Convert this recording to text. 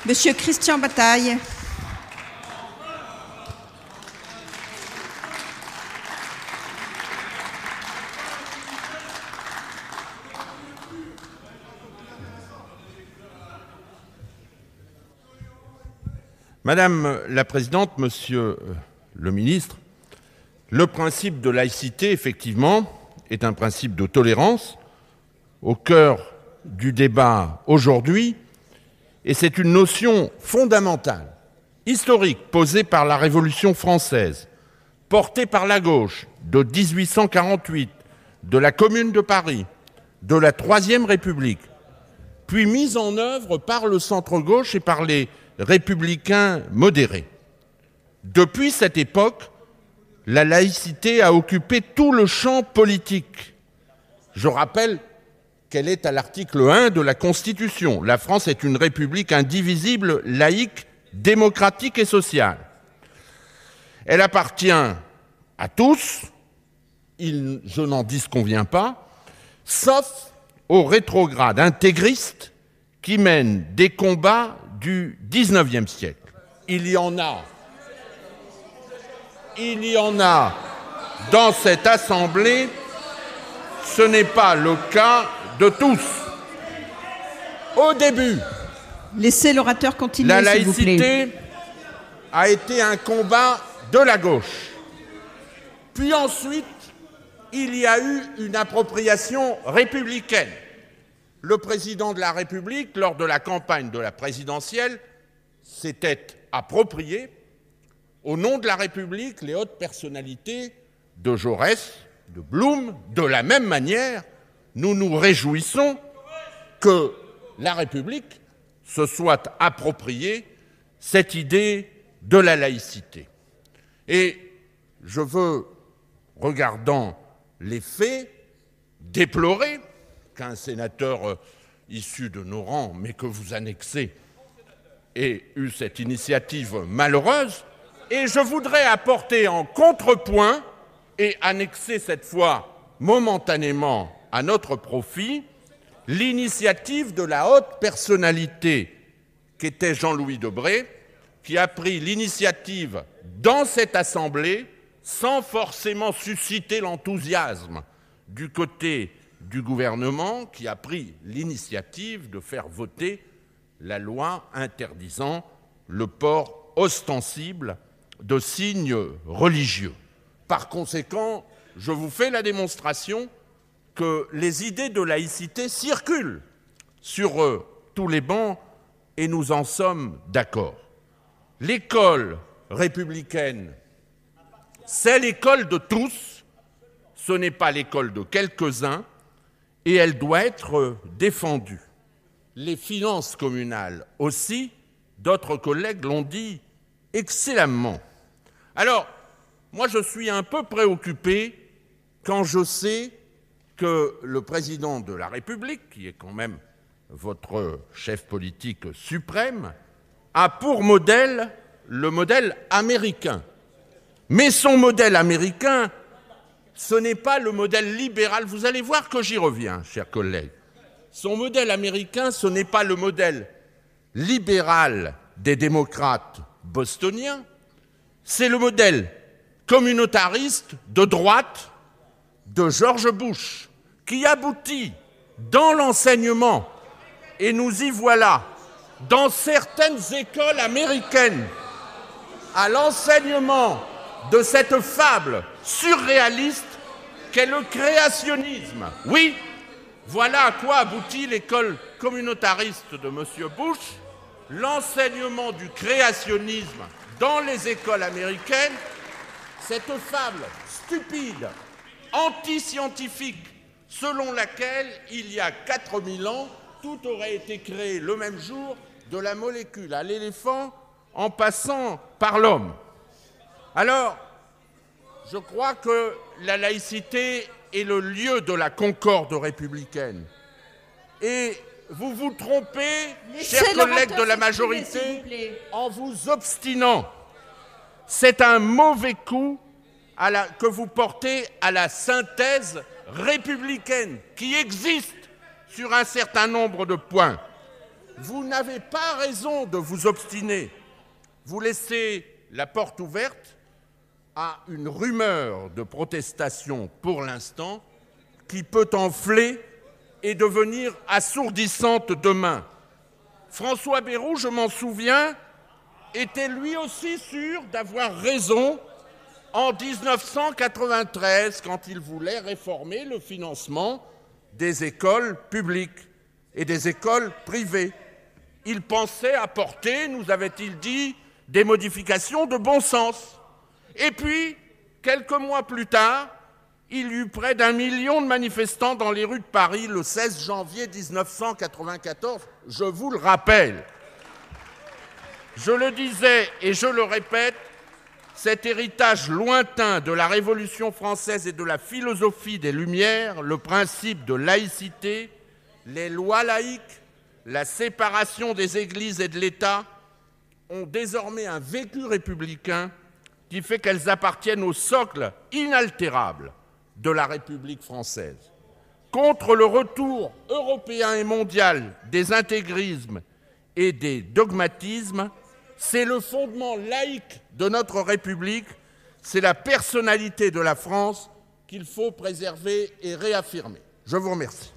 Monsieur Christian Bataille. Madame la Présidente, Monsieur le Ministre, le principe de laïcité, effectivement, est un principe de tolérance au cœur du débat aujourd'hui, et c'est une notion fondamentale, historique, posée par la Révolution française, portée par la gauche de 1848, de la Commune de Paris, de la Troisième République, puis mise en œuvre par le centre-gauche et par les républicains modérés. Depuis cette époque, la laïcité a occupé tout le champ politique. Je rappelle qu'elle est à l'article 1 de la Constitution. La France est une république indivisible, laïque, démocratique et sociale. Elle appartient à tous, je n'en disconviens pas, sauf aux rétrogrades intégristes qui mènent des combats du XIXe siècle. Il y en a dans cette Assemblée, ce n'est pas le cas de tous. Au début, laissez l'orateur continuer, la s'il vous plaît. laïcité a été un combat de la gauche. Puis ensuite, il y a eu une appropriation républicaine. Le président de la République, lors de la campagne de la présidentielle, s'était approprié, au nom de la République, les hautes personnalités de Jaurès, de Blum. De la même manière, nous nous réjouissons que la République se soit appropriée cette idée de la laïcité. Et je veux, regardant les faits, déplorer qu'un sénateur issu de nos rangs, mais que vous annexez, ait eu cette initiative malheureuse. Et je voudrais apporter en contrepoint, et annexer cette fois momentanément à notre profit, l'initiative de la haute personnalité qu'était Jean-Louis Debré, qui a pris l'initiative dans cette Assemblée sans forcément susciter l'enthousiasme du côté du gouvernement, qui a pris l'initiative de faire voter la loi interdisant le port ostensible de signes religieux. Par conséquent, je vous fais la démonstration que les idées de laïcité circulent sur tous les bancs et nous en sommes d'accord. L'école républicaine, c'est l'école de tous, ce n'est pas l'école de quelques-uns, et elle doit être défendue. Les finances communales aussi, d'autres collègues l'ont dit excellemment. Alors, moi je suis un peu préoccupé quand je sais que le président de la République, qui est quand même votre chef politique suprême, a pour modèle le modèle américain. Mais son modèle américain, ce n'est pas le modèle libéral. Vous allez voir que j'y reviens, chers collègues. Son modèle américain, ce n'est pas le modèle libéral des démocrates bostoniens, c'est le modèle communautariste de droite de George Bush, qui aboutit dans l'enseignement, et nous y voilà, dans certaines écoles américaines, à l'enseignement de cette fable surréaliste qu'est le créationnisme. Oui, voilà à quoi aboutit l'école communautariste de M. Bush, l'enseignement du créationnisme dans les écoles américaines, cette fable stupide, anti-scientifique, selon laquelle, il y a 4000 ans, tout aurait été créé le même jour, de la molécule à l'éléphant, en passant par l'homme. Alors, je crois que la laïcité est le lieu de la concorde républicaine. Et vous vous trompez, chers collègues de la majorité, en vous obstinant. C'est un mauvais coup que vous portez à la synthèse républicaine qui existe sur un certain nombre de points. vous n'avez pas raison de vous obstiner. Vous laissez la porte ouverte à une rumeur de protestation pour l'instant qui peut enfler et devenir assourdissante demain. François Bayrou, je m'en souviens, était lui aussi sûr d'avoir raison en 1993 quand il voulait réformer le financement des écoles publiques et des écoles privées. Il pensait apporter, nous avait-il dit, des modifications de bon sens. Et puis, quelques mois plus tard, il y eut près d'1 million de manifestants dans les rues de Paris le 16 janvier 1994. Je vous le rappelle. Je le disais et je le répète, cet héritage lointain de la Révolution française et de la philosophie des Lumières, le principe de laïcité, les lois laïques, la séparation des églises et de l'État, ont désormais un vécu républicain qui fait qu'elles appartiennent au socle inaltérable de la République française. Contre le retour européen et mondial des intégrismes et des dogmatismes, c'est le fondement laïque de notre République, c'est la personnalité de la France qu'il faut préserver et réaffirmer. Je vous remercie.